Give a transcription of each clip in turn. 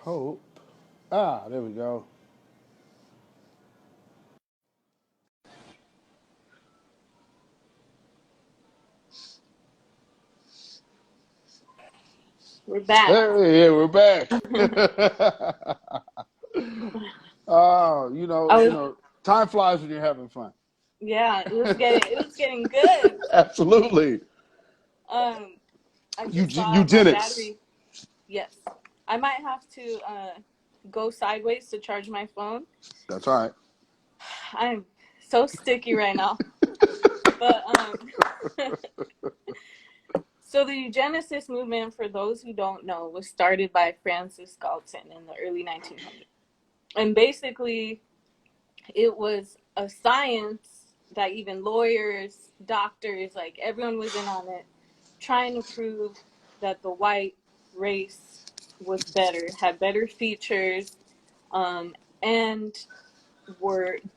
hope. Ah, there we go. We're back. Hey, yeah, we're back. Oh, I was, time flies when you're having fun. yeah, it was getting good. Absolutely. Um, I just saw my Eugenics. battery. Yes, I might have to go sideways to charge my phone. That's all right. I'm so sticky right now. But so the eugenicist movement, for those who don't know, was started by Francis Galton in the early 1900s, and basically it was a science that even lawyers, doctors, like everyone was in on it, trying to prove that the white race was better, had better features, um, and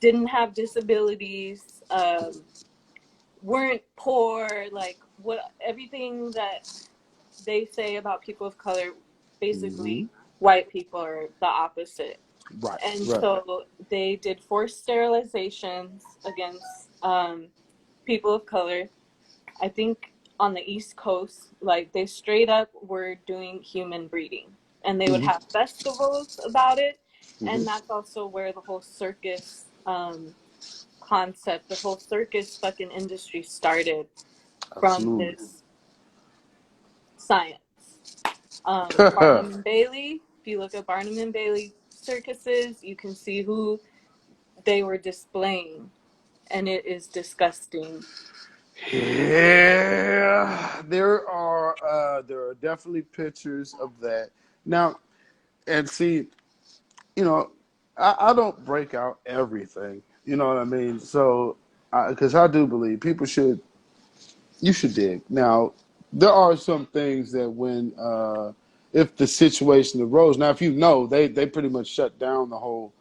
didn't have disabilities, weren't poor, like what everything that they say about people of color, Hmm. basically white people are the opposite. Right, And right. so they did forced sterilizations against people of color. I think on the East Coast, like they straight up were doing human breeding, and they would Hmm. have festivals about it. Hmm. And that's also where the whole circus concept, the whole circus fucking industry started, from Absolutely. this science. Barnum and Bailey, if you look at Barnum and Bailey circuses, you can see who they were displaying, and it is disgusting. Yeah, there are definitely pictures of that. Now, and see, you know, I don't break out everything. You know what I mean? So, because I do believe you should dig. Now, there are some things that if the situation arose. Now, if you know, they pretty much shut down the whole.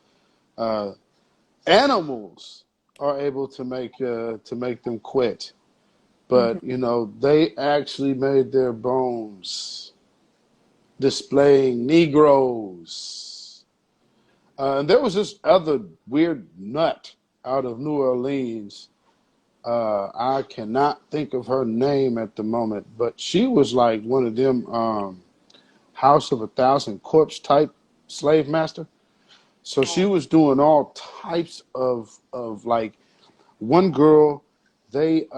Uh, Animals are able to make them quit, but Mm-hmm. they actually made their bones displaying Negroes. And there was this other weird nut out of New Orleans. I cannot think of her name at the moment, but she was like one of them House of a Thousand Corpse type slave master. So she Oh, was doing all types of like one girl. They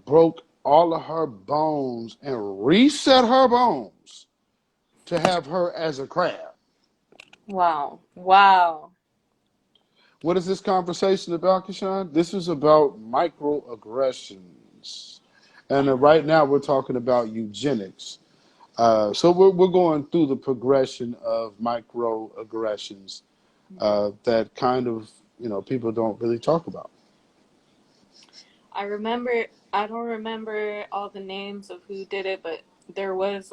broke all of her bones and reset her bones to have her as a crab. wow, wow. What is this conversation about, Kishan? This is about microaggressions. And right now we're talking about eugenics. So we're going through the progression of microaggressions that kind of, people don't really talk about. I remember, I don't remember all the names of who did it, but there was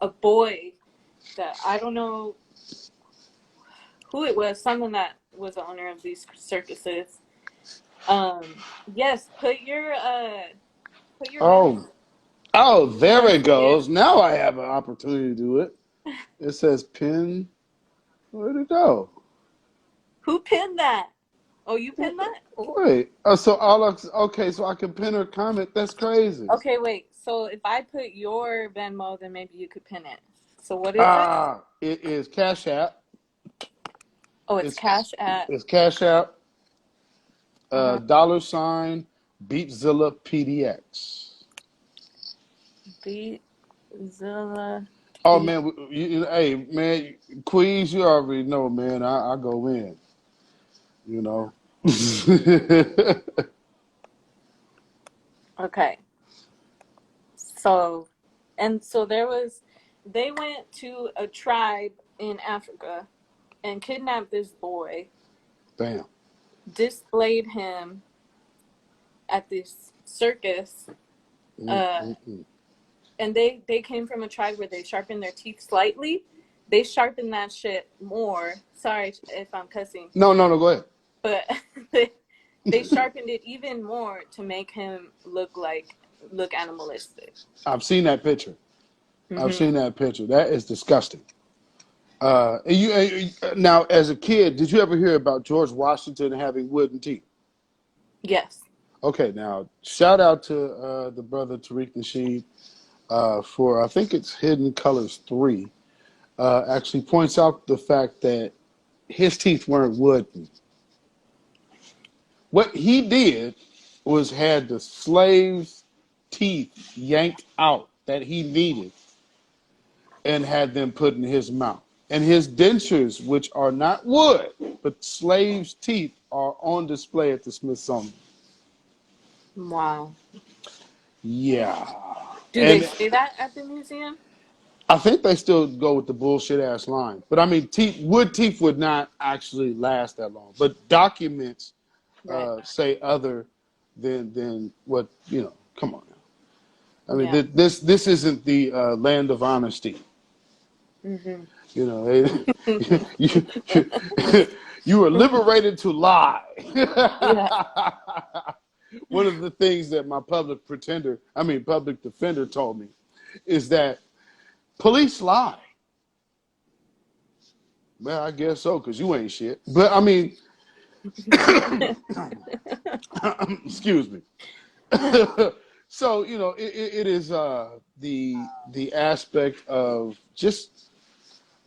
a boy that I don't know who it was, someone that was the owner of these circuses. Yes, put your Oh, Venmo oh, there or it tip. goes. Now I have an opportunity to do it. It says pin. Where'd it go? Who pinned that? Oh, you pinned that? Wait. Okay, so I can pin or comment. That's crazy. Okay, wait. So if I put your Venmo, then maybe you could pin it. So what is it? It is Cash App. Oh, it's It's Cash at it's Cash App. uh $sign BeatZillaPDX. BeatZilla Oh P. man, hey man, Queens, you already know, man. I go in, you know. Okay. So, and so they went to a tribe in Africa and kidnapped this boy, Damn. displayed him at this circus, uh, Mm-mm-mm. and they came from a tribe where they sharpened their teeth slightly. They sharpened that shit more. Sorry if I'm cussing, No, no, no. Go ahead. but they, they sharpened it even more to make him look animalistic. I've seen that picture. I've Hmm. seen that picture. That is disgusting. Now, as a kid, did you ever hear about George Washington having wooden teeth? Yes. Okay, now shout out to the brother Tariq Nasheed for I think it's Hidden Colors 3. Actually points out the fact that his teeth weren't wooden. What he did was had the slaves' teeth yanked out that he needed and had them put in his mouth. And his dentures, which are not wood, but slaves' teeth, are on display at the Smithsonian. Wow. Yeah. Do they And say that at the museum? I think they still go with the bullshit ass line. But I mean, wood teeth would not actually last that long. But documents Right. say other than what, come on now. I mean, Yeah. this isn't the land of honesty. Hmm. You know, you, you were liberated to lie. Yeah. One of the things that my public defender told me is that police lie. Well, I guess so, because you ain't shit. But I mean, excuse me. So, it is the aspect of just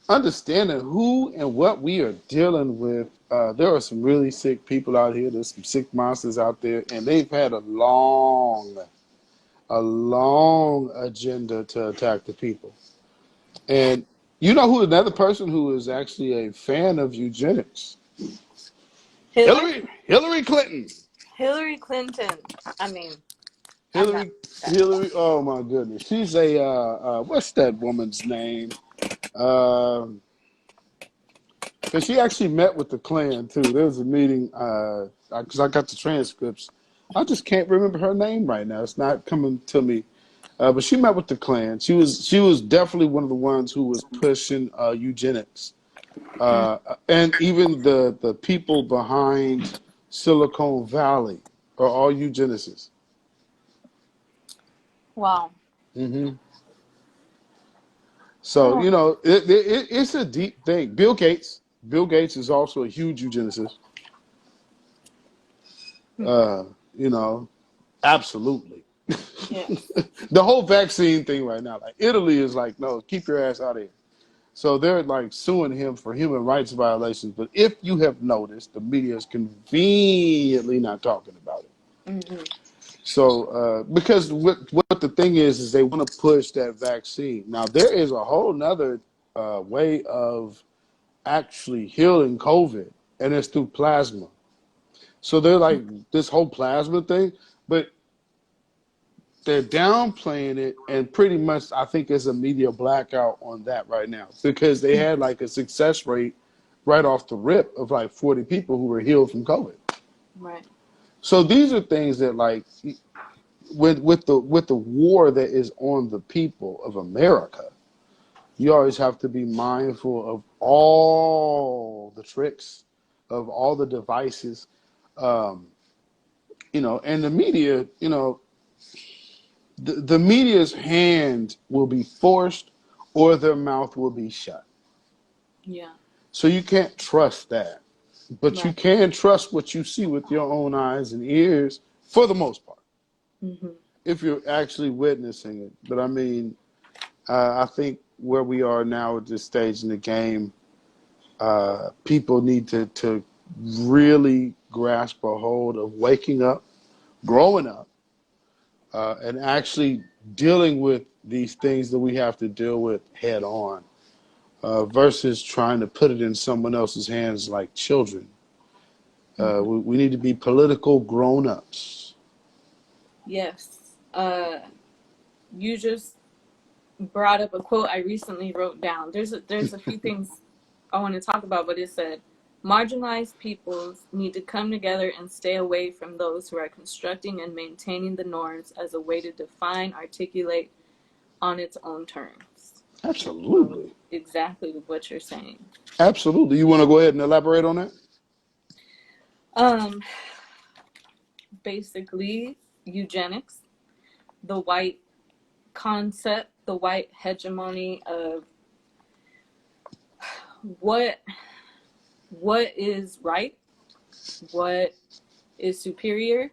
understanding who and what we are dealing with. There are some really sick people out here. There's some sick monsters out there, and they've had a long agenda to attack the people. And you know who another person who is actually a fan of eugenics? Hillary? Hillary Clinton. Hillary Clinton. I mean, I'm not Hillary, that. Hillary. Oh my goodness, she's a what's that woman's name? Because she actually met with the Klan too. There was a meeting because I got the transcripts. I just can't remember her name right now. It's not coming to me. But she met with the Klan. She was definitely one of the ones who was pushing eugenics, uh, and even the people behind Silicon Valley are all eugenicists. Wow. Hmm. So Oh. it's a deep thing. Bill Gates is also a huge eugenicist. Uh, you know, absolutely. Yes. The whole vaccine thing right now, like Italy is like, no, keep your ass out of here. So they're like suing him for human rights violations. But if you have noticed, the media is conveniently not talking about it. Hmm. So because what the thing is they want to push that vaccine. Now there is a whole nother way of actually healing COVID, and it's through plasma. So they're like this whole plasma thing, but they're downplaying it, and pretty much I think there's a media blackout on that right now because they had like a success rate right off the rip of like 40 people who were healed from COVID. Right. So these are things that like with the war that is on the people of America, you always have to be mindful of all the tricks, of all the devices, um, and the media, the media's hand will be forced or their mouth will be shut. Yeah. So you can't trust that. But you Right. can trust what you see with your own eyes and ears for the most part, Hmm. if you're actually witnessing it. But I mean, I think where we are now at this stage in the game, people need to really grasp a hold of waking up, growing up, and actually dealing with these things that we have to deal with head on, versus trying to put it in someone else's hands like children. Hmm. We need to be political grown-ups. Yes. You just brought up a quote I recently wrote down. There's a few things I want to talk about, but it said, marginalized peoples need to come together and stay away from those who are constructing and maintaining the norms as a way to define, articulate on its own terms. So Absolutely. exactly what you're saying. Absolutely. You want to go ahead and elaborate on that? Um, Basically, eugenics, the white concept, the white hegemony of what is right, what is superior.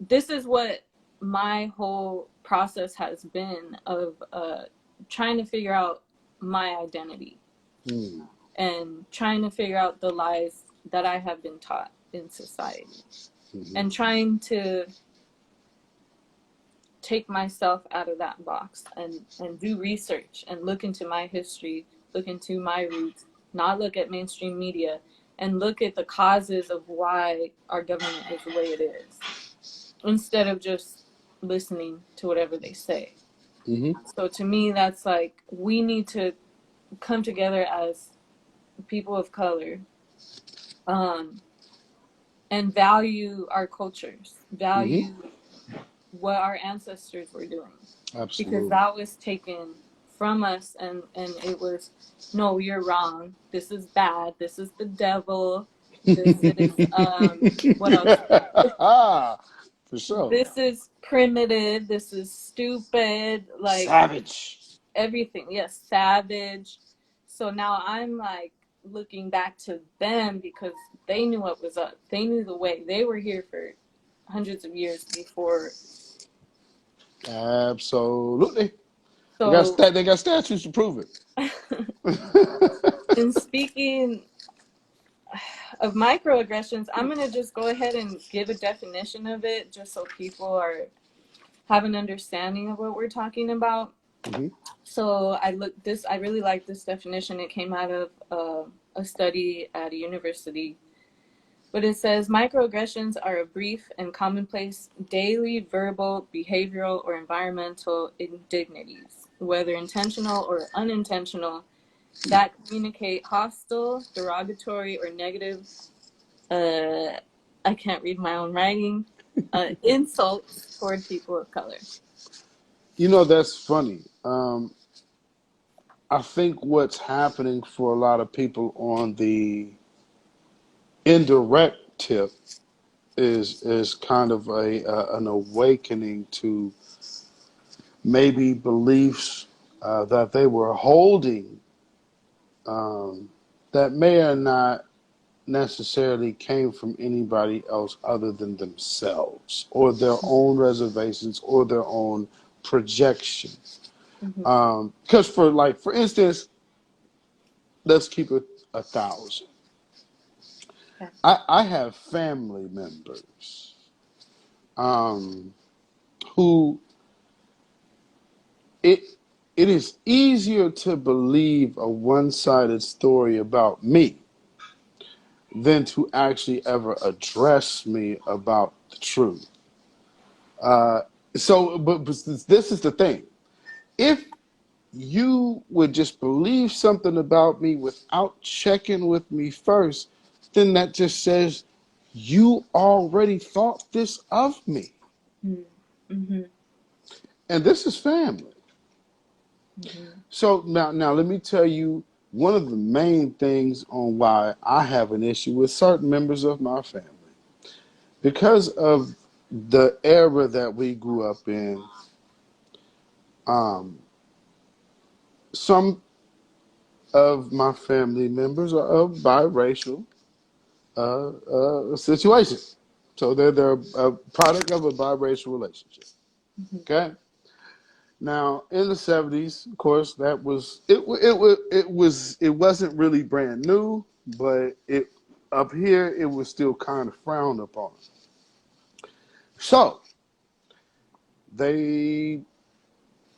This is what my whole process has been of trying to figure out my identity and trying to figure out the lies that I have been taught in society, and trying to take myself out of that box and do research and look into my history, look into my roots, not look at mainstream media, and look at the causes of why our government is the way it is, instead of just listening to whatever they say. So to me, that's like, we need to come together as people of color, and value our cultures, value what our ancestors were doing. Absolutely. Because that was taken from us, and it was, no, you're wrong, this is bad, this is the devil, this is what else? For sure. This is primitive, this is stupid, like Savage. everything. Yes, savage. So now I'm like looking back to them, because they knew what was up, they knew the way, they were here for hundreds of years before. Absolutely. So They got statues to prove it. in speaking of microaggressions, I'm going to just go ahead and give a definition of it, just so people have an understanding of what we're talking about. So I really like this definition. It came out of a study at a university. But it says, microaggressions are a brief and commonplace daily verbal, behavioral, or environmental indignities, whether intentional or unintentional, that communicate hostile, derogatory, or negative, I can't read my own writing, insults toward people of color. You know, that's funny. I think what's happening for a lot of people on the indirect tip is kind of an awakening to maybe beliefs that they were holding, that may or not necessarily came from anybody else other than themselves, or their own reservations, or their own projection. Because for instance, let's keep it 1,000. Okay. I have family members who it is easier to believe a one-sided story about me than to actually ever address me about the truth. But this is the thing. If you would just believe something about me without checking with me first, then that just says you already thought this of me. Mm-hmm. And this is family. So now let me tell you one of the main things on why I have an issue with certain members of my family. Because of the era that we grew up in, some of my family members are of biracial situation. So they're a product of a biracial relationship. Okay. Now in the 70s, of course, that was it wasn't really brand new, but it up here it was still kind of frowned upon. So they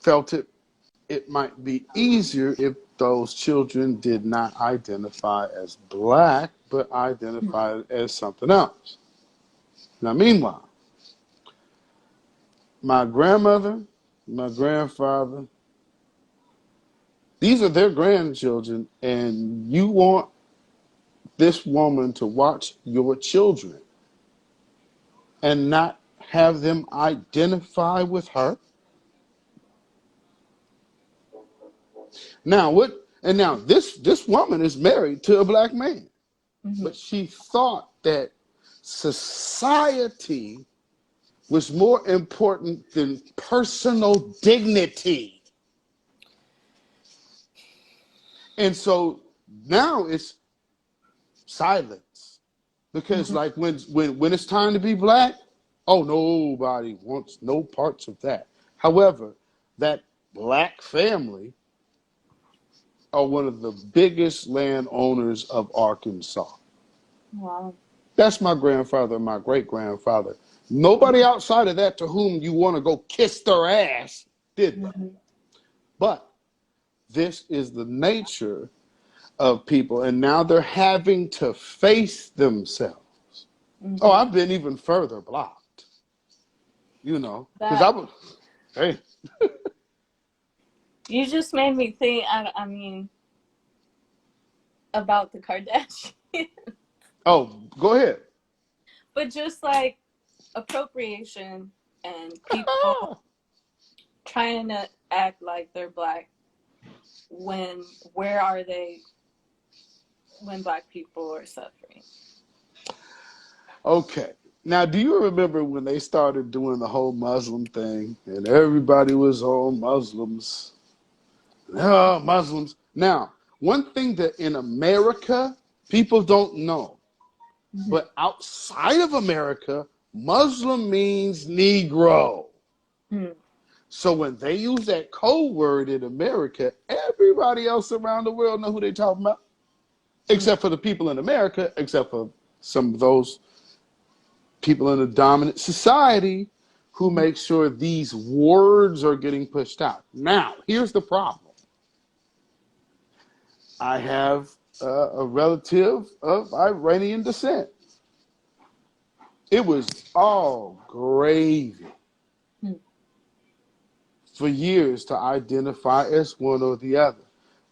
felt it might be easier if those children did not identify as black, but identified as something else. Now, meanwhile, my grandmother, my grandfather, these are their grandchildren, and you want this woman to watch your children and not have them identify with her? Now what? And now this woman is married to a black man, but she thought that society was more important than personal dignity. And so now it's silence. Because Mhm. like when it's time to be black, oh, nobody wants no parts of that. However, that black family are one of the biggest landowners of Arkansas. Wow. That's my grandfather and my great grandfather. Nobody outside of that to whom you want to go kiss their ass did that. Mhm. But this is the nature of people, and now they're having to face themselves. Oh, Mhm. I've been even further blocked, because I That was, hey, you just made me think. I mean, about the Kardashians, oh, go ahead. but just like appropriation and people trying to act like they're black when where are they when black people are suffering? Okay. Now, do you remember when they started doing the whole Muslim thing and everybody was all Muslims? Oh, Muslims. Now, one thing that in America people don't know, Mm-hmm. but outside of America, Muslim means Negro. Mm-hmm. So when they use that code word in America, everybody else around the world know who they're talking about, except for the people in America, except for some of those people in a dominant society who Mm-hmm. make sure these words are getting pushed out. Now, here's the problem. I have a relative of Iranian descent. It was all gravy for years to identify as one or the other.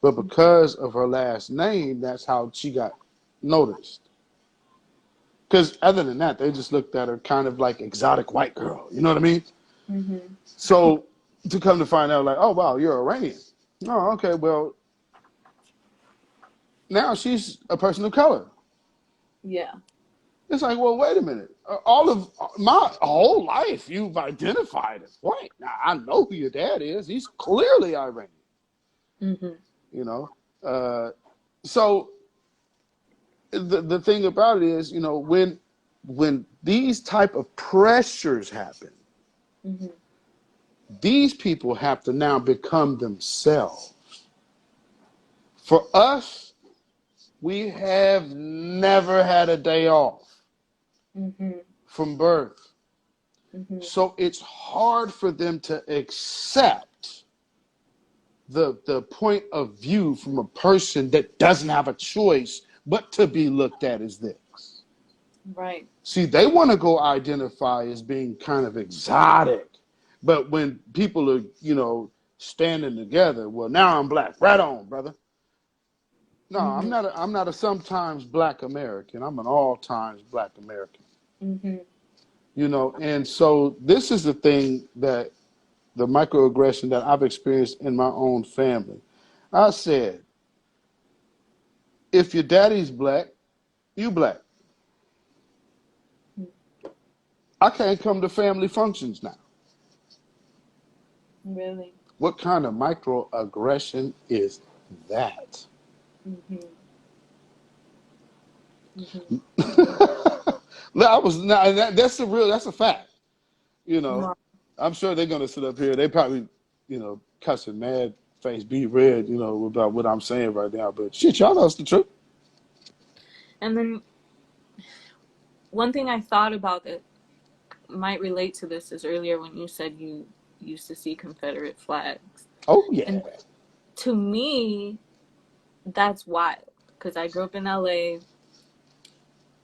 But because of her last name, that's how she got noticed. Because other than that, they just looked at her kind of like exotic white girl. You know what I mean? Mm-hmm. So to come to find out, like, oh wow, you're Iranian. Oh, okay. Well, now she's a person of color. Yeah. It's like, well, wait a minute. All of my whole life, you've identified as white. Now I know who your dad is. He's clearly Iranian. Mm-hmm. You know. Uh, so the thing about it is, when these type of pressures happen, Mm-hmm. these people have to now become themselves. For us, we have never had a day off Mm-hmm. from birth. Mm-hmm. So it's hard for them to accept the point of view from a person that doesn't have a choice but to be looked at as this. Right. See, they want to go identify as being kind of exotic. But when people are, standing together, well, now I'm black. Right on, brother. No, I'm Mm-hmm. not. I'm not a sometimes black American. I'm an all times black American. Mm-hmm. And so this is the thing that the microaggression that I've experienced in my own family. I said, if your daddy's black, you black. I can't come to family functions now. Really. What kind of microaggression is that? Mm-hmm. Mm-hmm. That's a fact. You know, Wow. I'm sure they're gonna sit up here. They probably, cussing mad face, be red, about what I'm saying right now. But shit, y'all know it's the truth. And then one thing I thought about that might relate to this is earlier when you said you used to see Confederate flags. Oh yeah. And to me, that's wild because I grew up in LA.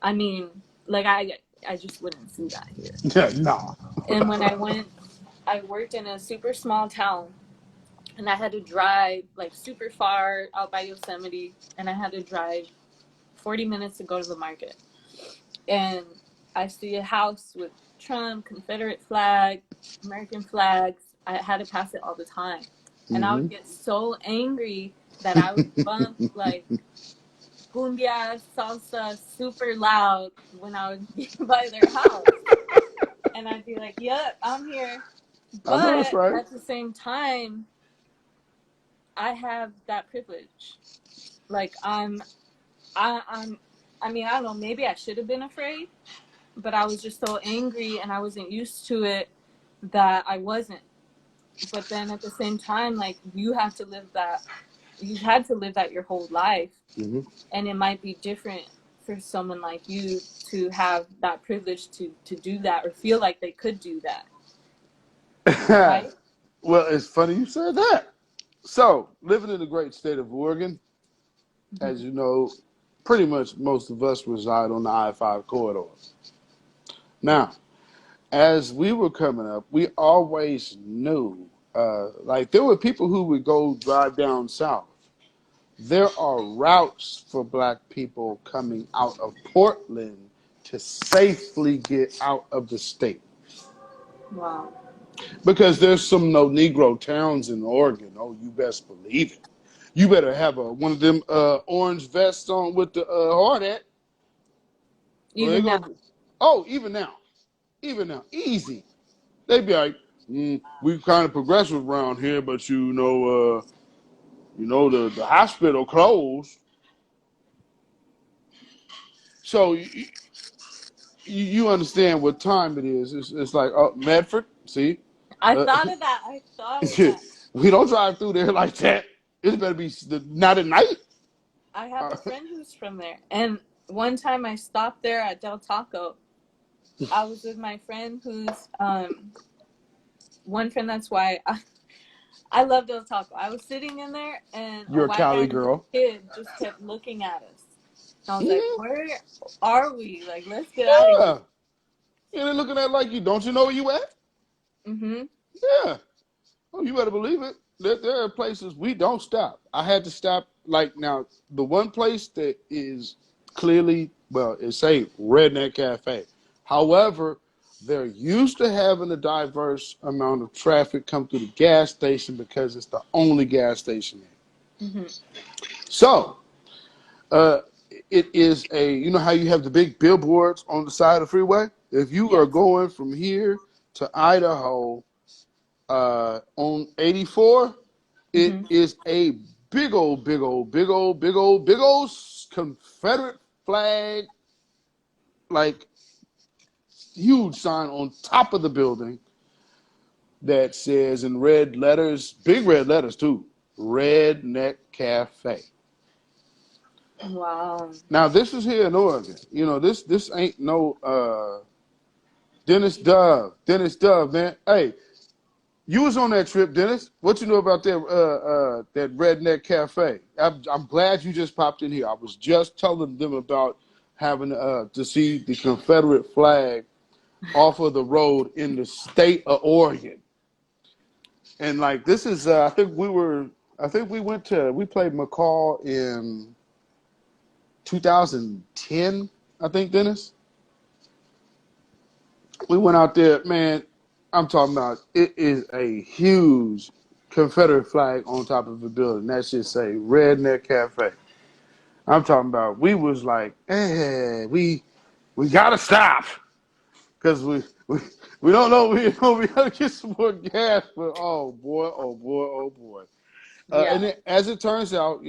I mean, like I just wouldn't see that here. Yeah, nah. And when I worked in a super small town and I had to drive like super far out by Yosemite and I had to drive 40 minutes to go to the market. And I see a house with Trump, Confederate flag, American flags. I had to pass it all the time. And I Hmm. would get so angry that I would bump like cumbia, salsa super loud when I would be by their house. And I'd be like, yep, I'm here. I know that's But right. at the same time, I have that privilege. Like I'm I mean, I don't know, maybe I should have been afraid, but I was just so angry and I wasn't used to it that I wasn't. But then at the same time, like you have to live that, you've had to live that your whole life. Mm-hmm. And it might be different for someone like you to have that privilege to do that or feel like they could do that. Right? Well, it's funny you said that. So, living in the great state of Oregon, Mm-hmm. as you know, pretty much most of us reside on the I-5 corridor. Now, as we were coming up, we always knew, like there were people who would go drive down south. There are routes for black people coming out of Portland to safely get out of the state. Wow. Because there's some no Negro towns in Oregon. Oh, you best believe it. You better have one of them orange vests on with the hard hat. Or they Even now. gonna, oh, even now, easy. They be like, we kind of progressive around here, but the hospital closed. So you understand what time it is. It's like, oh, Medford, see? I Uh, thought of that. I thought of that. we don't drive through there like that. It better be not at night. I have Uh, a friend who's from there. And one time I stopped there at Del Taco. I was with my friend who's one friend, that's why I love Del Taco. I was sitting in there and a you're a white guy Cali and his girl. kid just kept looking at us. And I was like, Mm, where are we? Like, let's get out of here. yeah. And they're looking at it like you. Don't you know where you at? Mm-hmm. Yeah. Oh, you better believe it. There are places we don't stop. I had to stop. Like now, the one place that is clearly, well, it's a redneck cafe. However, they're used to having a diverse amount of traffic come through the gas station because it's the only gas station there. Mm-hmm. So, uh, it is you know how you have the big billboards on the side of the freeway? If you are Yes. going from here to Idaho on 84, it Mm-hmm. is a big old, big old, big old, big old, big old Confederate flag, like huge sign on top of the building that says in red letters, big red letters too, Redneck Cafe. Wow. Now this is here in Oregon. You know, this ain't no Dennis Dove. Dennis Dove, man. Hey, you was on that trip, Dennis. What you know about that Redneck Cafe? I'm glad you just popped in here. I was just telling them about having to see the Confederate flag off of the road in the state of Oregon. And like this is, I think we played McCall in 2010. I think Dennis. We went out there, man. I'm talking about it is a huge Confederate flag on top of the building. That should say Redneck Cafe. I'm talking about we was like, hey, we gotta stop because we don't know we gotta get some more gas. But oh boy, oh boy, oh boy. Yeah. And as it turns out,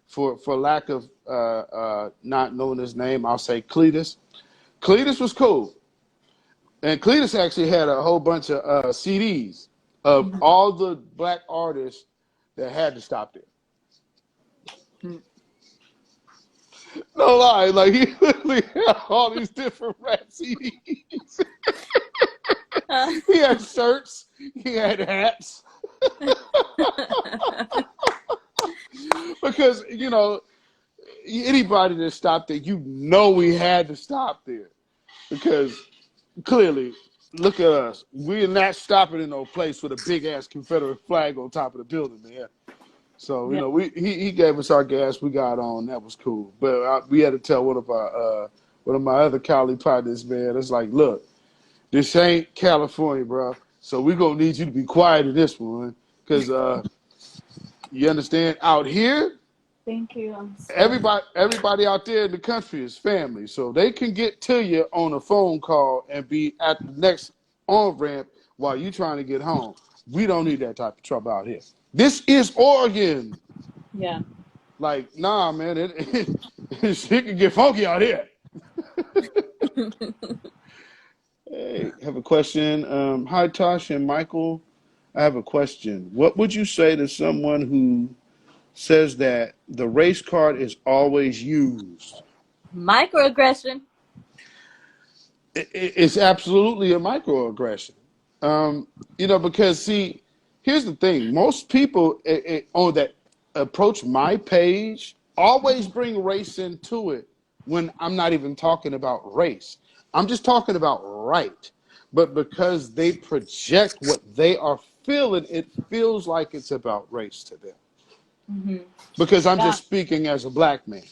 for lack of not knowing his name, I'll say Cletus. Cletus was cool. And Cletus actually had a whole bunch of CDs of Mm-hmm. all the black artists that had to stop there. No lie, like he literally had all these different rap CDs. He had shirts, he had hats, because anybody that stopped there, we had to stop there because clearly, look at us. We're not stopping in no place with a big ass Confederate flag on top of the building, man. So Yeah. he gave us our gas. We got on. That was cool. But we had to tell one of my other Cali partners, man. It's like, look, this ain't California, bro. So we're gonna need you to be quiet in this one, because you understand. Out here, Thank you. I'm sorry. everybody out there in the country is family, so they can get to you on a phone call and be at the next on ramp while you trying to get home. We don't need that type of trouble out here. This is Oregon. Yeah. Like, nah, man, shit can get funky out here. Hey, have a question. Hi, Tasha and Michael. I have a question. What would you say to someone who says that the race card is always used? Microaggression. It's absolutely a microaggression. Um, because see, here's the thing: most people on that approach my page always bring race into it when I'm not even talking about race. I'm just talking about right. But because they project what they are feeling, it feels like it's about race to them. Mm-hmm. Because I'm Yeah. just speaking as a black man.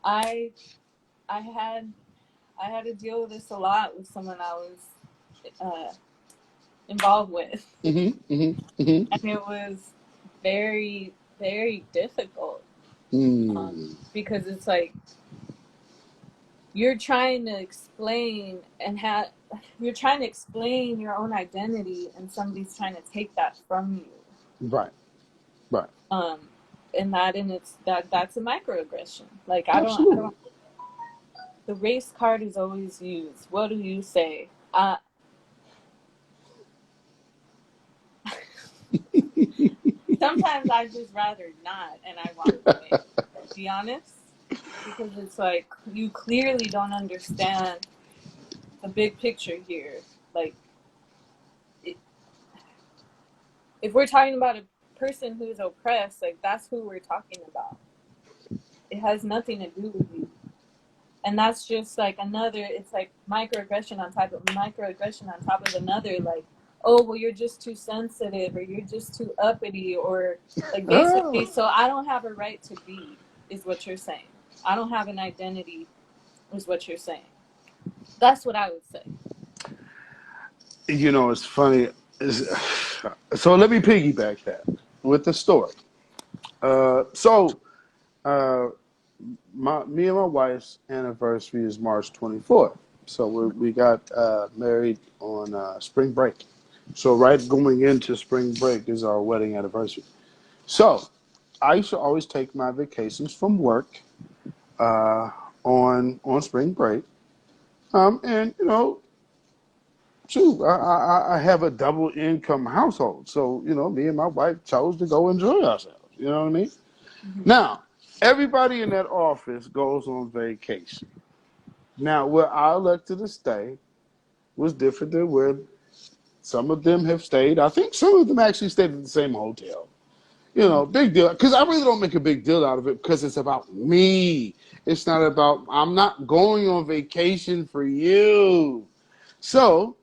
I I had to deal with this a lot with someone I was uh, involved with, Mm-hmm, mm-hmm, mm-hmm. and it was very very difficult because it's like you're trying to explain and have you're trying to explain your own identity, and somebody's trying to take that from you. Right, right. Um, and that's a microaggression. Like I Absolutely. don't. The race card is always used. What do you say? Sometimes I just rather not, and I walk away. To be honest, because it's like you clearly don't understand the big picture here. Like, it, if we're talking about a person who's oppressed, like that's who we're talking about. It has nothing to do with you, and that's just like another. It's like microaggression on top of microaggression on top of another. Like, oh well, you're just too sensitive, or you're just too uppity, or like Ah, basically. So I don't have a right to be, is what you're saying. I don't have an identity, is what you're saying. That's what I would say. it's funny. So let me piggyback that with the story. So uh, me and my wife's anniversary is March 24th. So we got married on spring break. So right going into spring break is our wedding anniversary. So I used to always take my vacations from work uh, on spring break. And shoot, I have a double income household. So, me and my wife chose to go enjoy ourselves. You know what I mean? Mm-hmm. Now, everybody in that office goes on vacation. Now, where I elected to stay was different than where some of them have stayed. I think some of them actually stayed at the same hotel. Big deal. Because I really don't make a big deal out of it because it's about me. It's not about, I'm not going on vacation for you. So,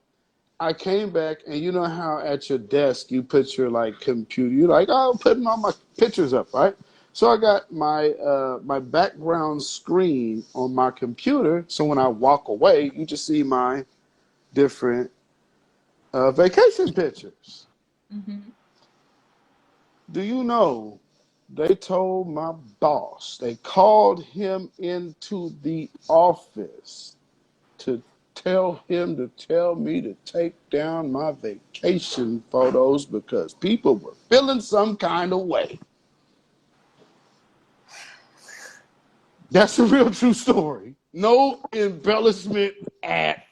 I came back, and you know how at your desk you put your like computer. You're like, oh, I'm putting all my pictures up, right? So I got my background screen on my computer. So when I walk away, you just see my different vacation pictures. Mm-hmm. Do you know? They told my boss. They called him into the office to tell him to tell me to take down my vacation photos because people were feeling some kind of way. That's a real true story. No embellishment at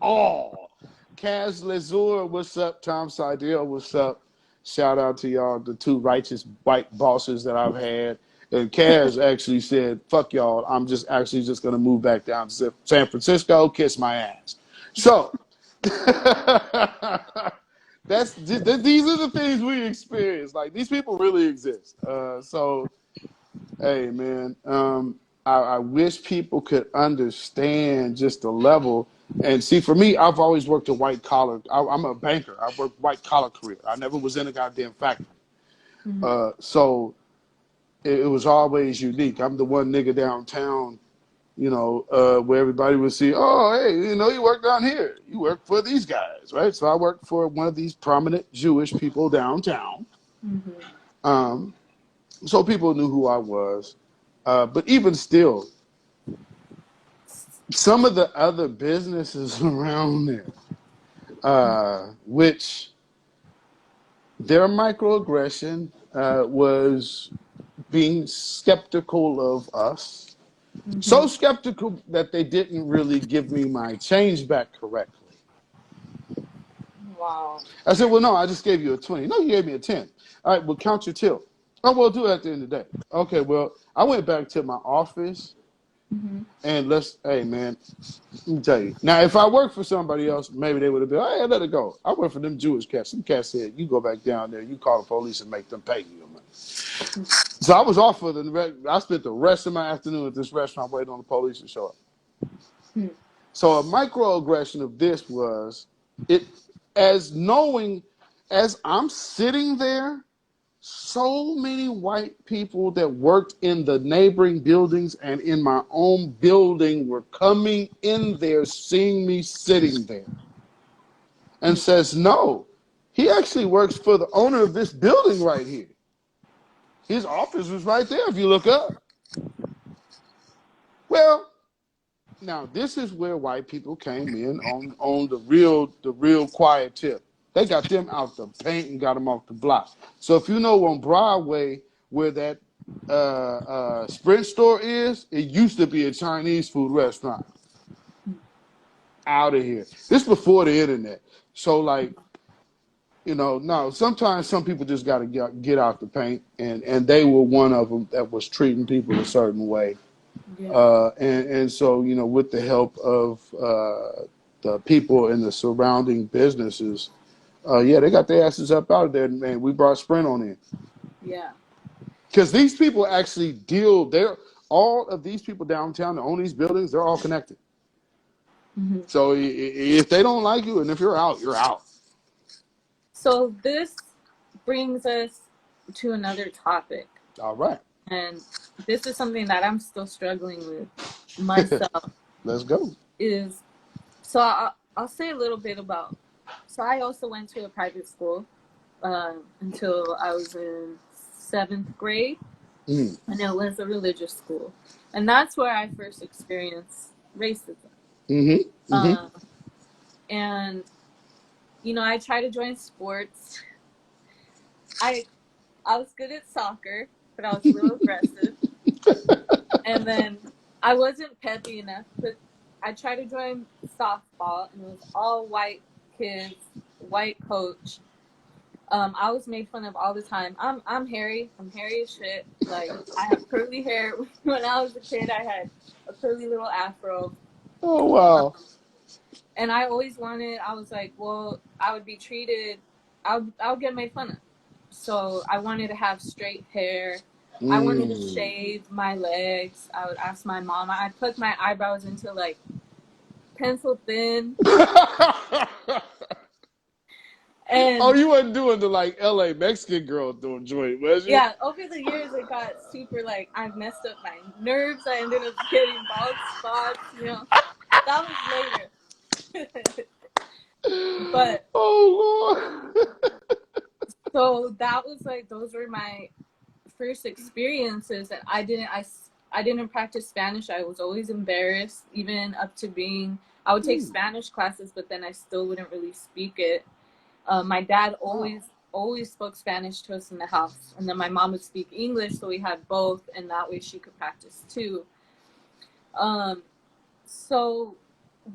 all. Kaz Lazur, what's up? Tom Seidel, what's up? Shout out to y'all, the two righteous white bosses that I've had. And Kaz actually said, fuck y'all, I'm just actually just going to move back down to San Francisco, kiss my ass. So, these are the things we experience. Like, these people really exist. So, hey, man, I wish people could understand just the level. And see, for me, I've always worked a white collar. I'm a banker. I worked white collar career. I never was in a goddamn factory. Mm-hmm. So it was always unique. I'm the one nigga downtown, where everybody would see, oh, hey, you work down here. You work for these guys, right? So I worked for one of these prominent Jewish people downtown. Mm-hmm. Um, so people knew who I was. But even still, some of the other businesses around there, which Their microaggression was being skeptical of us. So skeptical that they didn't really give me my change back correctly. Wow. I said, well, no, I just gave you a 20. No, you gave me a 10. All right, well, count your till. Oh, well, do it at the end of the day. Okay, well, I went back to my office and hey, man, let me tell you. Now, if I worked for somebody else, maybe they would have been, hey, let it go. I worked for them Jewish cats. Some cats said, you go back down there, you call the police and make them pay you your money. So I was off for I spent the rest of my afternoon at this restaurant waiting on the police to show up. So a microaggression of this was it as knowing as I'm sitting there, so many white people that worked in the neighboring buildings and in my own building were coming in there, seeing me sitting there, and says, no, he actually works for the owner of this building right here. His office was right there if you look up. Well, now this is where white people came in on the real quiet tip. They got them out the paint and got them off the block. So if you know on Broadway where that Sprint store is, it used to be a Chinese food restaurant. Out of here. This before the internet. So like, no, sometimes some people just got to get out the paint, and they were one of them that was treating people a certain way. Yeah. And so, with the help of the people in the surrounding businesses, they got their asses up out of there, and we brought Sprint on in. Yeah. Because these people actually all of these people downtown that own these buildings, they're all connected. So if they don't like you, and if you're out, you're out. So this brings us to another topic. All right. And this is something that I'm still struggling with myself. Let's go. So I'll say a little bit about. So I also went to a private school until I was in 7th grade, and it was a religious school, and that's where I first experienced racism. And I tried to join sports. I was good at soccer, but I was a little aggressive. And then I wasn't peppy enough, but I tried to join softball, and it was all white kids, white coach. I was made fun of all the time. I'm hairy. I'm hairy as shit. Like, I have curly hair. When I was a kid, I had a curly little afro. Oh, wow. And I always I was like, well, I would be treated, I would get made fun of. So I wanted to have straight hair. I wanted to shave my legs. I would ask my mom. I'd put my eyebrows into like pencil thin. And you wasn't doing the like LA Mexican girl doing joint, was you? Yeah, over the years it got super like I messed up my nerves. I ended up getting bald spots. That was later. But oh Lord. So that was like those were my first experiences, and I didn't practice Spanish. I was always embarrassed, even up to I would take Spanish classes, but then I still wouldn't really speak it. My dad always spoke Spanish to us in the house, and then my mom would speak English, so we had both, and that way she could practice too. So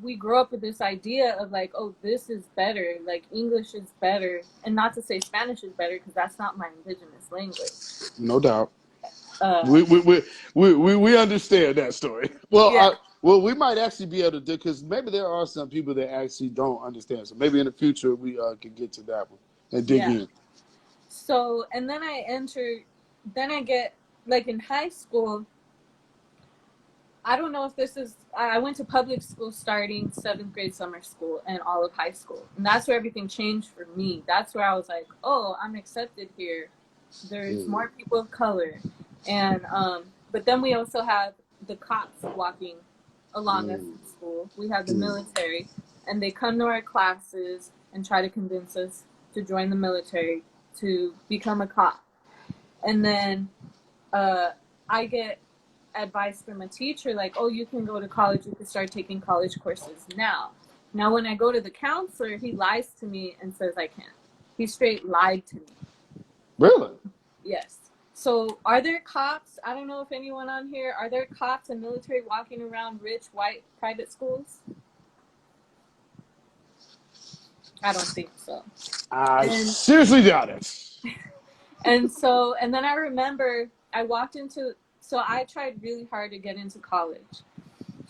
we grew up with this idea of like, oh, this is better, like English is better, and not to say Spanish is better because that's not my indigenous language. No doubt. We understand that story. Well, yeah. We might actually be able to do, because maybe there are some people that actually don't understand. So maybe in the future we can get to that one and dig in. So, and then I get like in high school. I don't know if I went to public school starting 7th grade summer school and all of high school. And that's where everything changed for me. That's where I was like, oh, I'm accepted here. There's more people of color. And, but then we also have the cops walking along us in school. We have the military, and they come to our classes and try to convince us to join the military to become a cop. And then I get advice from a teacher like, oh, you can go to college, you can start taking college courses now when I go to the counselor, he lies to me and says I can't. He straight lied to me. Really? Yes. So are there cops? I don't know if anyone on here, are there cops and military walking around rich white private schools? I don't think so. I And seriously doubt it. and then I remember I walked into, so I tried really hard to get into college.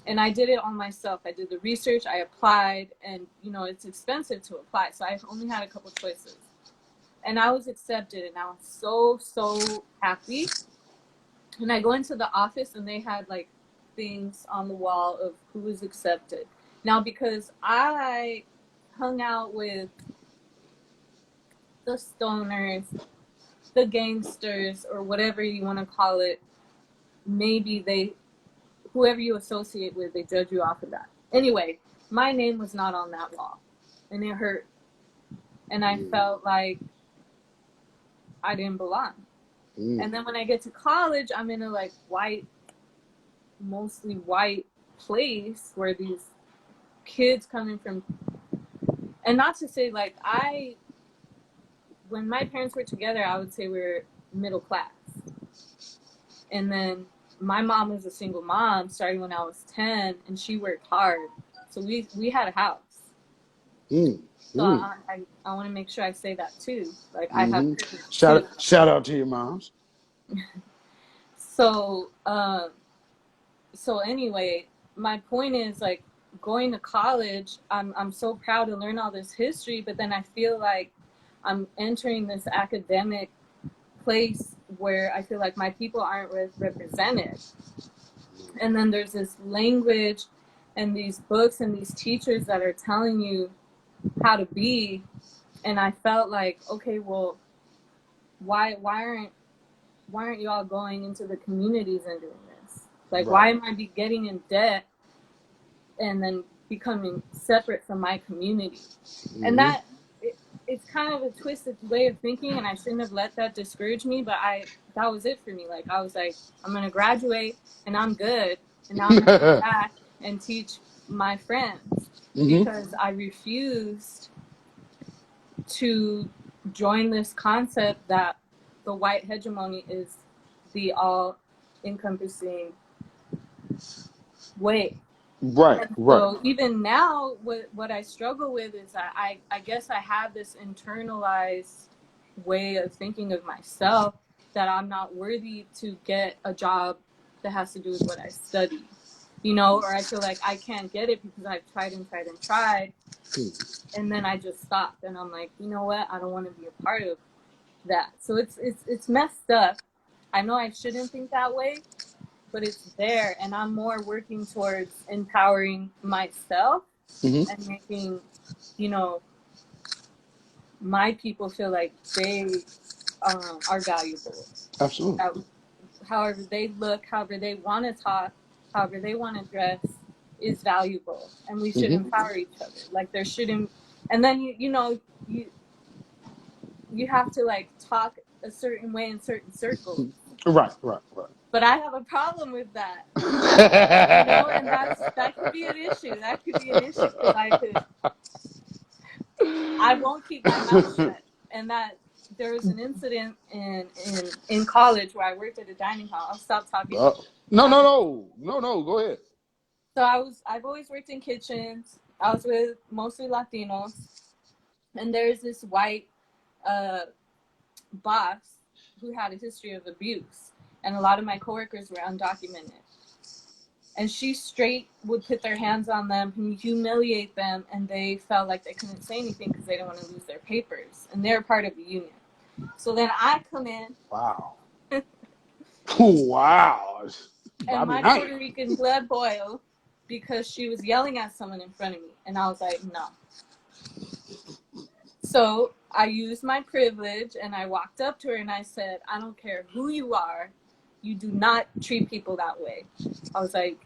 And I did it on myself. I did the research, I applied, and you know, it's expensive to apply. So I only had a couple choices. And I was accepted, and I was so happy. And I go into the office, and they had like things on the wall of who was accepted. Now, because I hung out with the stoners, the gangsters, or whatever you want to call it, maybe whoever you associate with, they judge you off of that. Anyway, my name was not on that wall, and it hurt. And I felt like I didn't belong. And then when I get to college, I'm in a like mostly white place where these kids coming from, and not to say like when my parents were together, I would say we were middle class. And then my mom was a single mom starting when I was 10, and she worked hard. So we had a house. So I want to make sure I say that too. Like I have privilege too. Shout out to your moms. So anyway, my point is like going to college, I'm so proud to learn all this history, but then I feel like I'm entering this academic place where I feel like my people aren't represented. And then there's this language and these books and these teachers that are telling you how to be. And I felt like, okay, well, why aren't you all going into the communities and doing this? Like, right. Why am I getting in debt and then becoming separate from my community? And that it's kind of a twisted way of thinking, and I shouldn't have let that discourage me, but that was it for me. Like, I was like, I'm going to graduate and I'm good. And now I'm going to go back and teach my friends because I refused to join this concept that the white hegemony is the all-encompassing way. Right, and right. So even now, what I struggle with is that I guess I have this internalized way of thinking of myself that I'm not worthy to get a job that has to do with what I study, you know, or I feel like I can't get it because I've tried and tried and tried, and then I just stopped, and I'm like, you know what, I don't want to be a part of that. So it's messed up. I know I shouldn't think that way, but it's there, and I'm more working towards empowering myself and making, you know, my people feel like they are valuable. Absolutely. However they look, however they want to talk, however they want to dress is valuable, and we should empower each other. Like there shouldn't, and then you have to like talk a certain way in certain circles. Right. But I have a problem with that, you know, and that could be an issue. That could be an issue because I won't keep my mouth shut. And that there was an incident in college where I worked at a dining hall. I'll stop talking. No. Go ahead. So I've always worked in kitchens. I was with mostly Latinos, and there's this white boss who had a history of abuse. And a lot of my coworkers were undocumented. And she straight would put their hands on them and humiliate them, and they felt like they couldn't say anything because they didn't want to lose their papers. And they're part of the union. So then I come in. Wow. Wow. And my Puerto Rican blood boiled because she was yelling at someone in front of me. And I was like, no. So I used my privilege, and I walked up to her and I said, I don't care who you are. You do not treat people that way. I was like,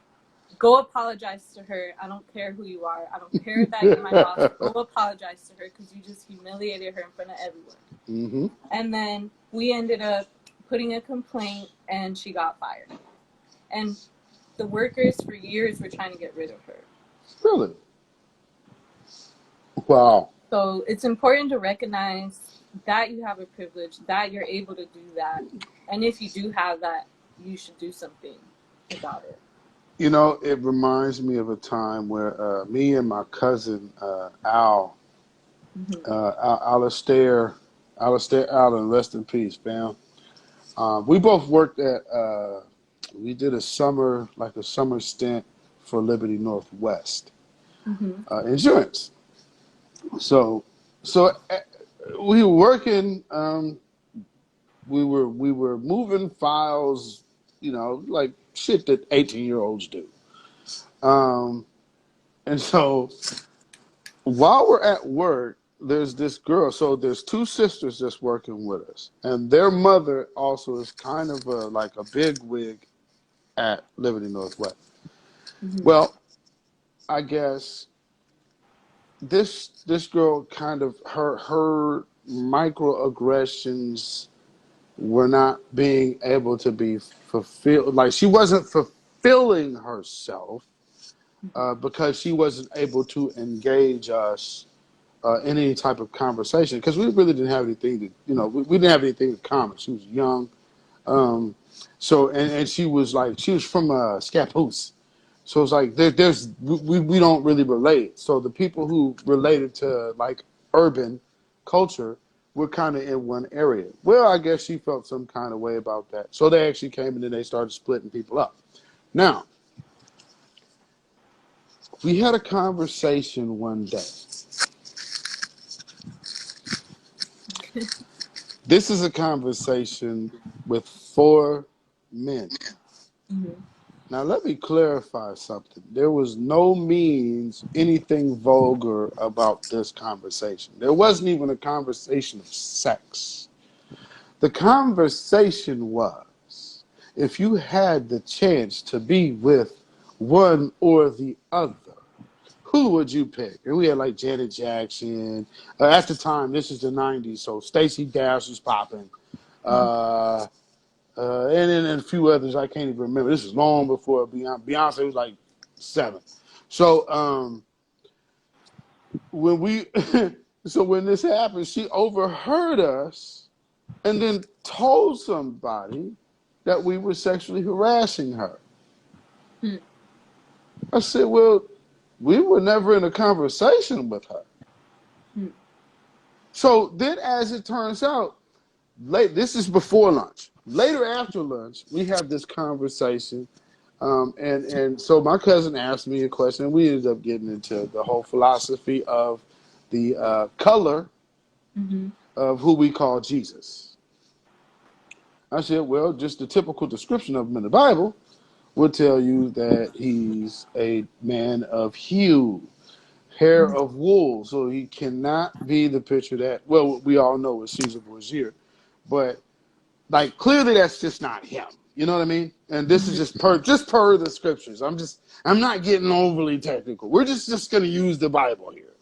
go apologize to her. I don't care who you are. I don't care that you're my boss. Go apologize to her because you just humiliated her in front of everyone. And then we ended up putting a complaint, and she got fired. And the workers for years were trying to get rid of her. Really? Wow. So it's important to recognize that you have a privilege, that you're able to do that. And if you do have that, you should do something about it. You know, it reminds me of a time where me and my cousin Al, Mm-hmm. Alistair Allen, rest in peace, fam. We both worked at. We did like a summer stint for Liberty Northwest Mm-hmm. insurance. So, so we were working. We were moving files, like shit that 18-year-olds do. Um, and so while we're at work, there's this girl. So there's two sisters that's working with us, and their mother also is kind of like a big wig at Liberty Northwest. Mm-hmm. Well, I guess this girl kind of her microaggressions were not being able to be fulfilled. Like she wasn't fulfilling herself because she wasn't able to engage us in any type of conversation because we really didn't have anything to, we didn't have anything in common. She was young. Um, and she was from Scappoose. So it's like we don't really relate. So the people who related to like urban culture were kind of in one area. Well, I guess she felt some kind of way about that. So they actually came and then they started splitting people up. Now, we had a conversation one day. This is a conversation with four men. Mm-hmm. Now, let me clarify something. There was no means anything vulgar about this conversation. There wasn't even a conversation of sex. The conversation was if you had the chance to be with one or the other, who would you pick? And we had like Janet Jackson. At the time, this is the 90s, so Stacey Dash was popping. Mm-hmm. Uh, and then a few others I can't even remember. This is long before Beyonce. Beyonce was like 7. So when we, so when this happened, she overheard us and then told somebody that we were sexually harassing her. I said, well, we were never in a conversation with her. Mm-hmm. So then, as it turns out, this is before lunch. Later after lunch, we have this conversation. And so my cousin asked me a question, and we ended up getting into the whole philosophy of the color Mm-hmm. of who we call Jesus. I said, well, just the typical description of him in the Bible would tell you that he's a man of hue, hair of wool. So he cannot be the picture that, well, we all know is Caesar Borgia. But like clearly that's just not him. You know what I mean? And this is Mm-hmm. just per the scriptures. I'm not getting overly technical. We're just gonna use the Bible here.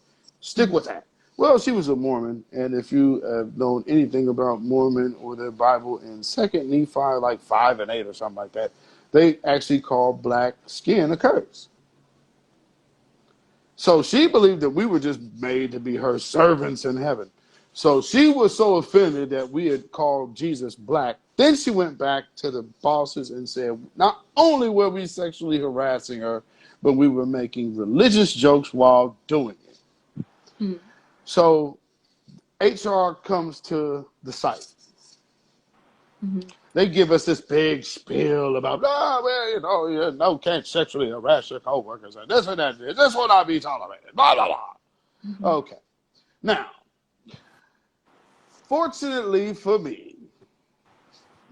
Stick Mm-hmm. with that. Well, she was a Mormon, and if you have known anything about Mormon or their Bible in Second Nephi, like 5 and 8 or something like that, they actually call black skin a curse. So she believed that we were just made to be her servants in heaven. So she was so offended that we had called Jesus black. Then she went back to the bosses and said, not only were we sexually harassing her, but we were making religious jokes while doing it. Mm-hmm. So HR comes to the site. Mm-hmm. They give us this big spiel about, can't sexually harass your coworkers and this and that. This will not be tolerated. Blah, blah, blah. Mm-hmm. Okay. Now, fortunately for me,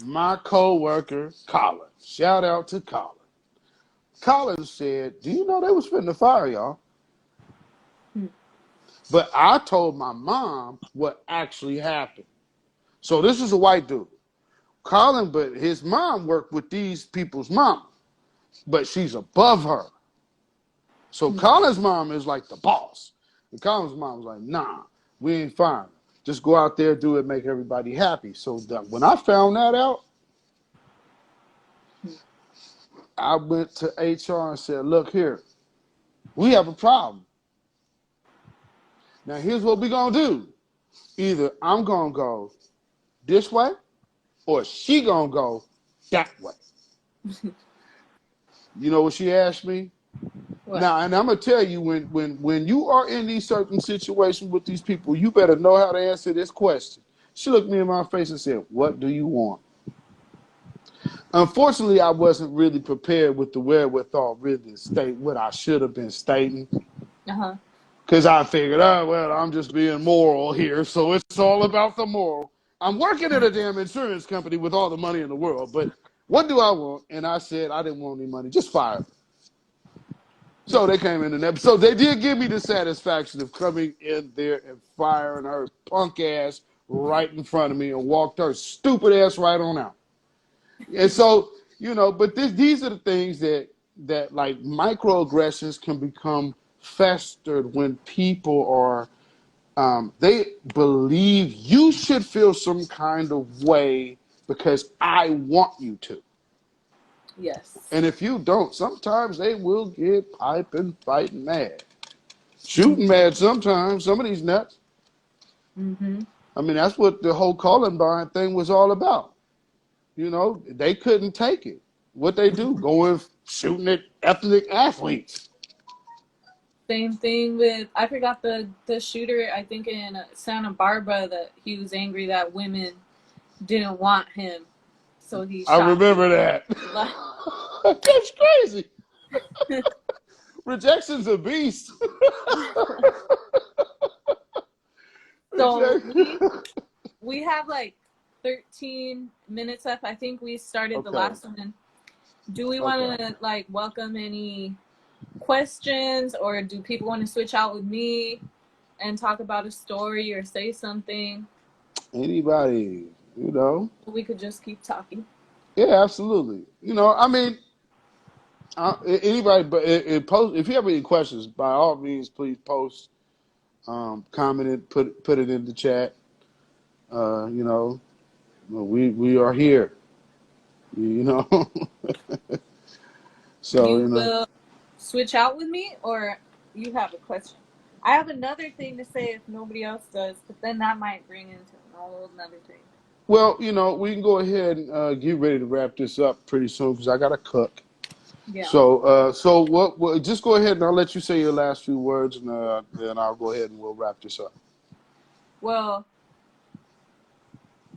my co-worker, Colin, shout out to Colin. Colin said, do you know they was finna fire y'all? Mm-hmm. But I told my mom what actually happened. So this is a white dude. Colin, but his mom worked with these people's mom, but she's above her. So Colin's mom is like the boss. And Colin's mom was like, nah, we ain't firing her. Just go out there, do it, make everybody happy. So when I found that out, I went to HR and said, look here, we have a problem. Now, here's what we're going to do. Either I'm gonna go this way or she gonna go that way. You know what she asked me? What? Now, and I'm gonna tell you, when you are in these certain situations with these people, you better know how to answer this question. She looked me in my face and said, "What do you want?" Unfortunately, I wasn't really prepared with the wherewithal really to state what I should have been stating. Because I figured, oh, well, I'm just being moral here, so it's all about the moral. I'm working at a damn insurance company with all the money in the world, but what do I want? And I said I didn't want any money, just fire. So they came in and so they did give me the satisfaction of coming in there and firing her punk ass right in front of me and walked her stupid ass right on out. And so, but these are the things that like microaggressions can become festered when people are they believe you should feel some kind of way because I want you to. Yes. And if you don't, sometimes they will get piping, fighting mad. Shooting mad sometimes, some of these nuts. Mm-hmm. I mean, that's what the whole Columbine thing was all about. They couldn't take it. What they do, going shooting at ethnic athletes. Same thing with, I forgot the shooter, I think in Santa Barbara, that he was angry that women didn't want him, so he I shot remember that. like, That's crazy. Rejection's a beast. so we have like 13 minutes left. I think we started the last one. Do we want to like welcome any questions, or do people want to switch out with me and talk about a story or say something? Anybody, We could just keep talking. Yeah, absolutely. I mean, anybody, but post if you have any questions, by all means, please post, comment it, put it in the chat. We are here. So You will switch out with me, or you have a question? I have another thing to say if nobody else does, but then that might bring into another thing. Well, we can go ahead and get ready to wrap this up pretty soon because I got to cook. Yeah. So what? Just go ahead and I'll let you say your last few words, and then I'll go ahead and we'll wrap this up. Well,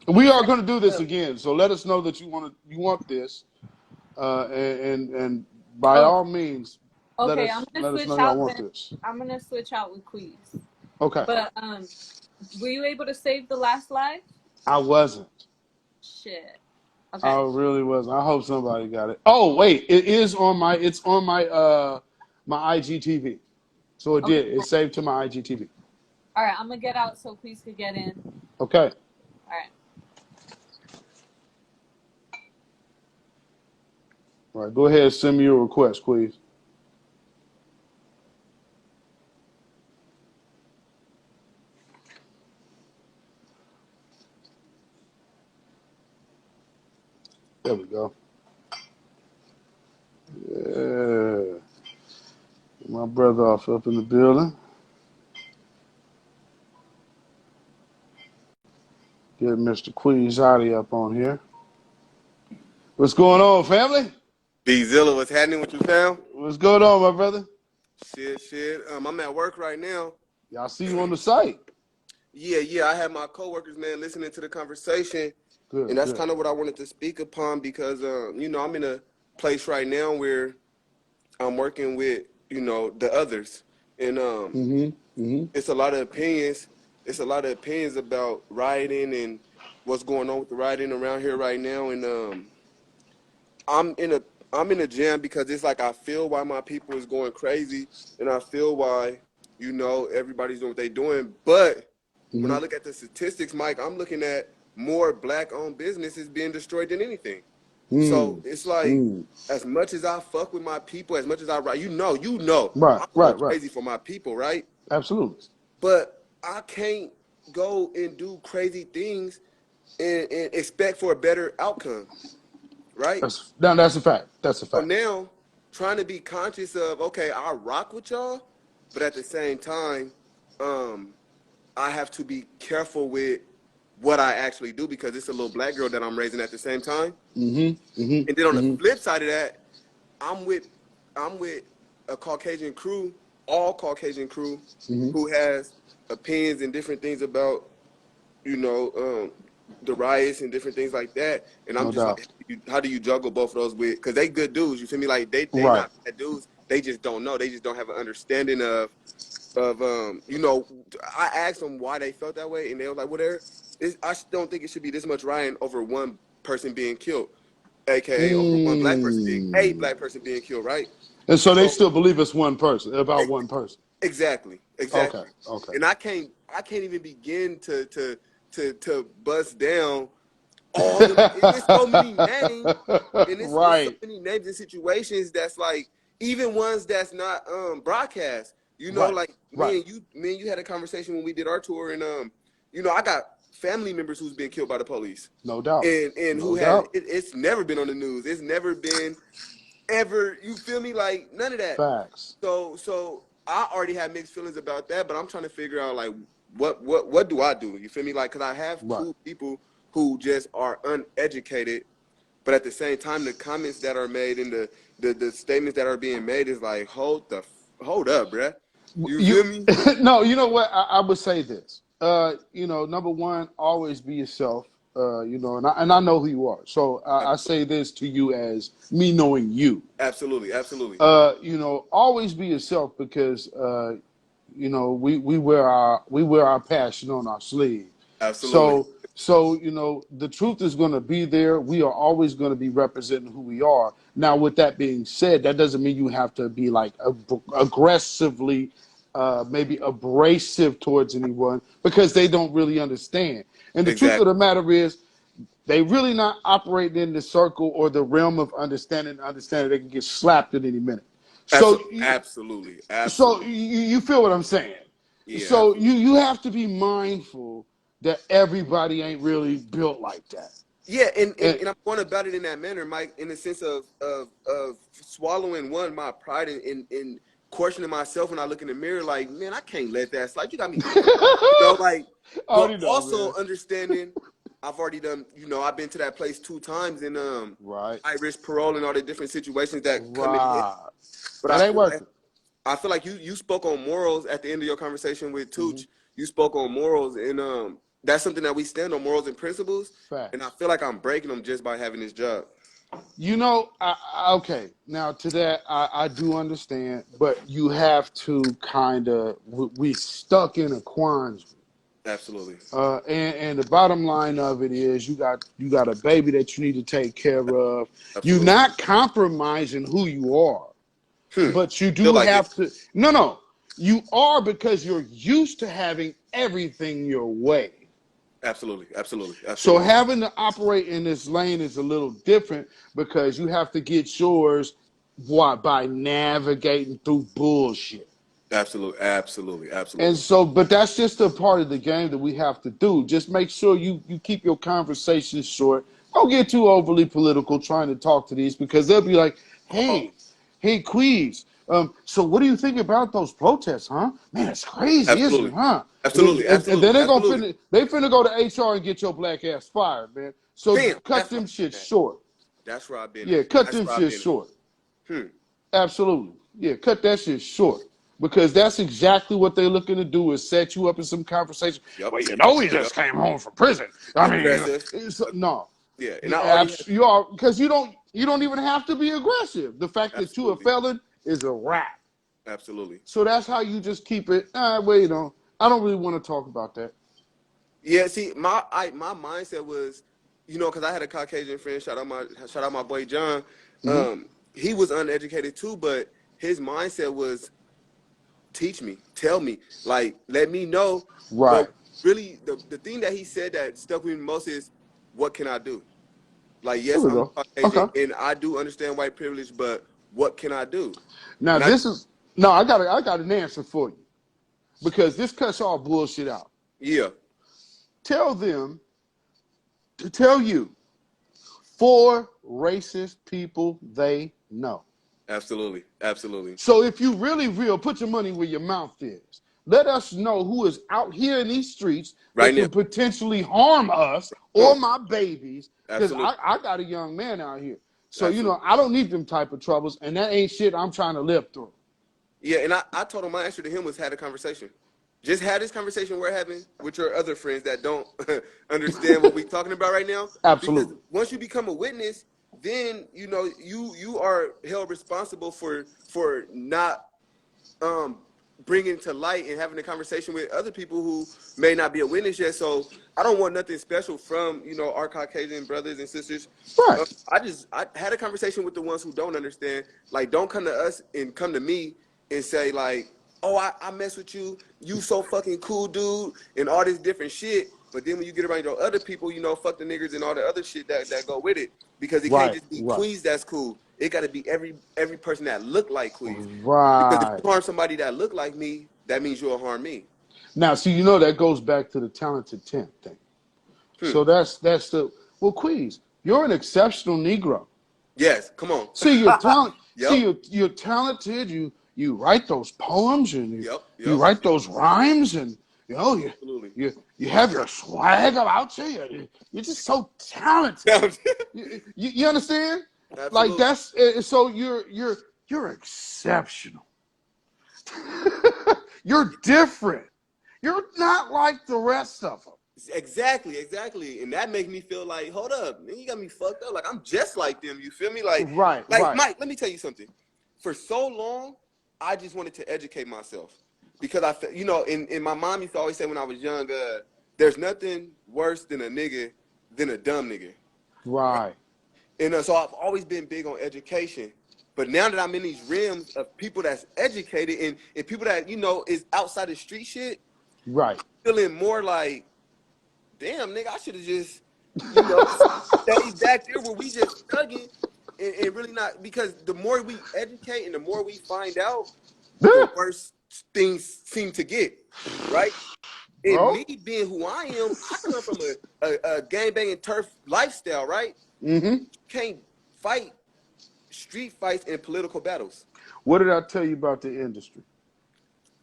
we are going to do this again, so let us know that you want this, and by all means, let us know y'all want this. I'm gonna switch out with Queez. Okay. But were you able to save the last live? I wasn't. Shit. Okay. I really wasn't. I hope somebody got it. Oh wait, it's on my my IGTV. So it did. It saved to my IGTV. All right, I'm gonna get out so Queez could get in. Okay. All right. All right. Go ahead and send me your request, please. There we go. Yeah. My brother off up in the building. Get Mr. Queezati up on here. What's going on, family? BeatZilla, what's happening with you, fam? What's going on, my brother? Shit. I'm at work right now. Y'all see you on the site. Yeah. I had my coworkers, man, listening to the conversation. Good, and that's good. kind of what I wanted to speak upon because, I'm in a place right now where I'm working with, the others. And it's a lot of opinions. It's a lot of opinions about rioting and what's going on with the rioting around here right now. And I'm in a jam because it's like I feel why my people is going crazy, and I feel why everybody's doing what they're doing. But when I look at the statistics, Mike, I'm looking at more black-owned businesses being destroyed than anything. So it's like as much as I fuck with my people, as much as I write, Right, I'm going crazy for my people, right? Absolutely. But I can't go and do crazy things and expect for a better outcome. Right? That's a fact. That's a fact. So now, trying to be conscious of, okay, I rock with y'all, but at the same time, I have to be careful with what I actually do because it's a little black girl that I'm raising at the same time. And then on the flip side of that, I'm with a Caucasian crew, all Caucasian crew, who has opinions and different things about, you know, the riots and different things like that. And I'm No just doubt. like, how do you juggle both of those with? Because they good dudes, you feel me? Like they Right. not bad dudes. They just don't know. They just don't have an understanding of you know. I asked them why they felt that way, and they were like, well, I don't think it should be this much rioting over one person being killed, aka over one black person being killed, right? And so they So still believe it's one person, about one person. exactly. Okay. Okay. And I can't even begin to bust down all the. It's so many names, and it's so Right. many names and situations that's like even ones that's not broadcast. You know, Right. like Right. me and you had a conversation when we did our tour, and you know, I got family members who's been killed by the police, No doubt. and No who had doubt. it's never been on the news. It's never been ever. You feel me? Like none of that. Facts. So I already have mixed feelings about that, but I'm trying to figure out like what do I do? You feel me? Like, cause I have Right. two people who just are uneducated, but at the same time, the comments that are made and the statements that are being made is like, hold up, bruh. You You feel me? no, you know what? I would say this. You know, number one, always be yourself. You know, and I know who you are. So I say this to you as me knowing you. Absolutely, absolutely, You know, always be yourself because you know, we wear our passion on our sleeve. absolutely, So you know, the truth is going to be there. We are always going to be representing who we are. Now, with that being said, that doesn't mean you have to be like aggressively, maybe abrasive towards anyone because they don't really understand. And the truth of exactly, the matter is, they really not operating in the circle or the realm of understanding. Understanding they can get slapped at any minute. So absolutely, so absolutely. you feel what I'm saying? Yeah, So absolutely. you have to be mindful that everybody ain't really built like that. Yeah, and, and, And and I'm going about it in that manner, Mike, in the sense of swallowing my pride and questioning myself when I look in the mirror, like, man, I can't let that slide. You got me fucked up. You know, like, I but already know, also man. understanding I've already done, you know, I've been to that place 2 times and Right, high risk parole and all the different situations that come in it. right. But That ain't working. I feel like you spoke on morals at the end of your conversation with Tooch. You spoke on morals, and that's something that we stand on, morals and principles. And I Facts. feel like I'm breaking them just by having this job. You know, okay. Now to that, I do understand, but you have to kind of we stuck in a quandary. Absolutely, And the bottom line of it is you got a baby that you need to take care of. You're absolutely. not compromising who you are, but you Feel do like it. have to. No. You are because you're used to having everything your way. Absolutely, absolutely, So absolutely, having to operate in this lane is a little different because you have to get yours what by navigating through bullshit. absolutely, absolutely, And absolutely, so, but that's just a part of the game that we have to do. Just make sure you keep your conversations short. Don't get too overly political trying to talk to these because they'll be like, oh, hey, Queez, so what do you think about those protests, huh? Man, it's crazy, isn't it, absolutely, huh? absolutely, And then absolutely, absolutely. they finna go to HR and get your black ass fired, man. So Bam. cut That's where them I've shit been at. short. That's where I've been Yeah, at. cut That's them where I've shit been at. short. Hmm. Absolutely. Yeah, cut that shit short. Because that's exactly what they're looking to do is set you up in some conversation. Yep. Well, you know he Yep. just came home from prison. I mean, Aggressive. no. Yeah, and I already had. You are because you don't even have to be aggressive. The fact that you a Absolutely, felon is a wrap. absolutely. So that's how you just keep it. Well, you know, I don't really want to talk about that. Yeah, see, my mindset was, you know, because I had a Caucasian friend. Shout out my boy John. Hmm. He was uneducated too, but his mindset was teach me, tell me, like let me know. Right. But really, the thing that he said that stuck with me most is, what can I do? Like, There yes, we I'm go. Caucasian Okay. and I do understand white privilege, but what can I do? Now And I this is no. I got an answer for you because this cuts all bullshit out. yeah, Tell them to tell you 4 racist people they know. absolutely, absolutely, So if you really real, put your money where your mouth is. Let us know who is out here in these streets Right that now. can potentially harm us Come or on. my babies. Because Absolutely. I got a young man out here. So, you know, Absolutely. I don't need them type of troubles. And that ain't shit I'm trying to live through. Yeah, and I told him my answer to him was had a conversation. Just had this conversation we're having with your other friends that don't understand what we're talking about right now. Because Absolutely. once you become a witness, then you know you are held responsible for not um, bringing to light and having a conversation with other people who may not be a witness yet. So I don't want nothing special from our Caucasian brothers and sisters. Right. I had a conversation with the ones who don't understand. Like, don't come to us and come to me and say like, oh, I mess with you. You so fucking cool, dude, and all this different shit. But then when you get around other people, fuck the niggers and all the other shit that go with it. Because it can't Right. just be Right. Queens that's cool. It got to be every person that look like Queens. Because if Right. you harm somebody that look like me, that means you'll harm me. Now, see, you know, that goes back to the talented 10 thing. So that's well, Queens, you're an exceptional Negro. Yes, come on. See, you're talent. See, Yep. you're talented. You write those poems and Yep. you Yep. write those rhymes and Absolutely. you have your swag about you. You're just so talented. You understand? Like Absolutely. that's so you're exceptional. You're different. You're not like the rest of them. Exactly. And that makes me feel like, hold up, man, you got me fucked up. Like, I'm just like them. You feel me? Like, Right, like right. Mike, let me tell you something. For so long, I just wanted to educate myself because I felt, and my mom used to always say when I was young, there's nothing worse than a nigga than a dumb nigga. Right. And so I've always been big on education. But now that I'm in these realms of people that's educated and people that, is outside the street shit, Right. feeling more like, damn, nigga, I should have just, stayed back there where we just thugging and really not, because the more we educate and the more we find out, the worse things seem to get, right? And Bro. me being who I am, I come from a gangbanging turf lifestyle, right? Mm-hmm. You can't fight street fights and political battles. What did I tell you about the industry?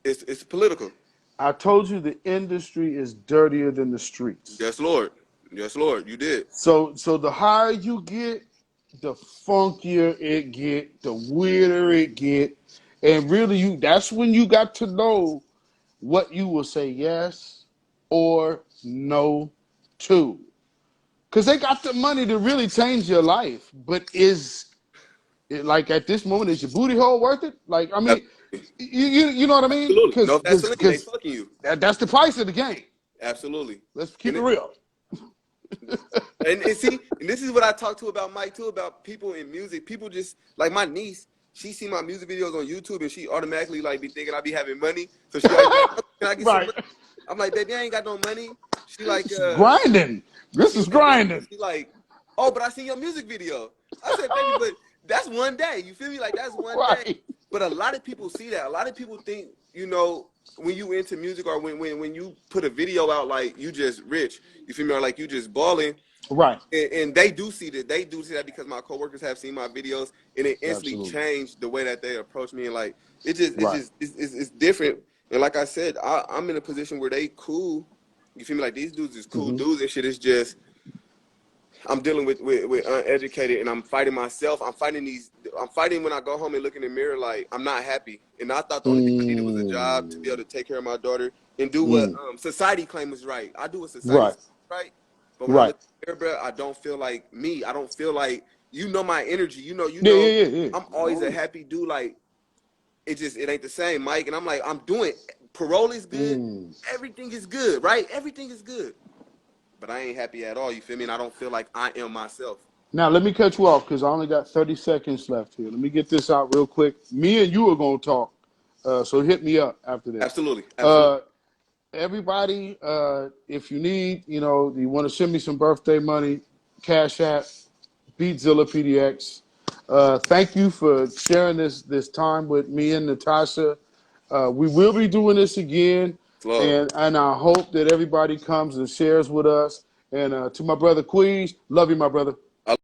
It's political. I told you the industry is dirtier than the streets. Yes, Lord. Yes, Lord. You did. So the higher you get, the funkier it get, the weirder it get. And really that's when you got to know what you will say yes or no to. Because they got the money to really change your life. But is it, like at this moment, is your booty hole worth it? Like, I mean, you know what I mean? Absolutely. No Because Vaseline, they fucking you. that's the price of the game. Absolutely. Let's keep it real. And see, and this is what I talked to about Mike too, about people in music. People just like my niece, she see my music videos on YouTube and she automatically like be thinking I be having money. So she always like, oh, can I get some Right. money? I'm like, baby, I ain't got no money. She like Grinding. This is grinding. She like, oh, but I seen your music video. I said, baby, but that's one day. You feel me? Like that's one day. Right. But a lot of people see that. A lot of people think, when you into music or when you put a video out, like you just rich. You feel me? Or like you just balling. Right. And they do see that. They do see that because my coworkers have seen my videos and it instantly Absolutely. changed the way that they approach me. And like it's Right. different. And like I said, I'm in a position where they cool. You feel me? Like these dudes is cool dudes and shit. It's just I'm dealing with uneducated and I'm fighting myself. I'm fighting when I go home and look in the mirror like I'm not happy. And I thought the only thing I needed was a job to be able to take care of my daughter and do what society claims is right. I do what society Right. says is right. But when I look in the mirror, bro, I don't feel like me. I don't feel like my energy. Yeah. I'm always a happy dude. Like it ain't the same, Mike. And I'm like, I'm doing parole is good. Everything is good, right? Everything is good. But I ain't happy at all. You feel me? And I don't feel like I am myself. Now, let me cut you off because I only got 30 seconds left here. Let me get this out real quick. Me and you are going to talk. So hit me up after this. Absolutely. Everybody, if you need, you want to send me some birthday money, Cash App, BeatZillaPDX. Thank you for sharing this time with me and Natasha. We will be doing this again. And I hope that everybody comes and shares with us. And to my brother Queez, love you, my brother.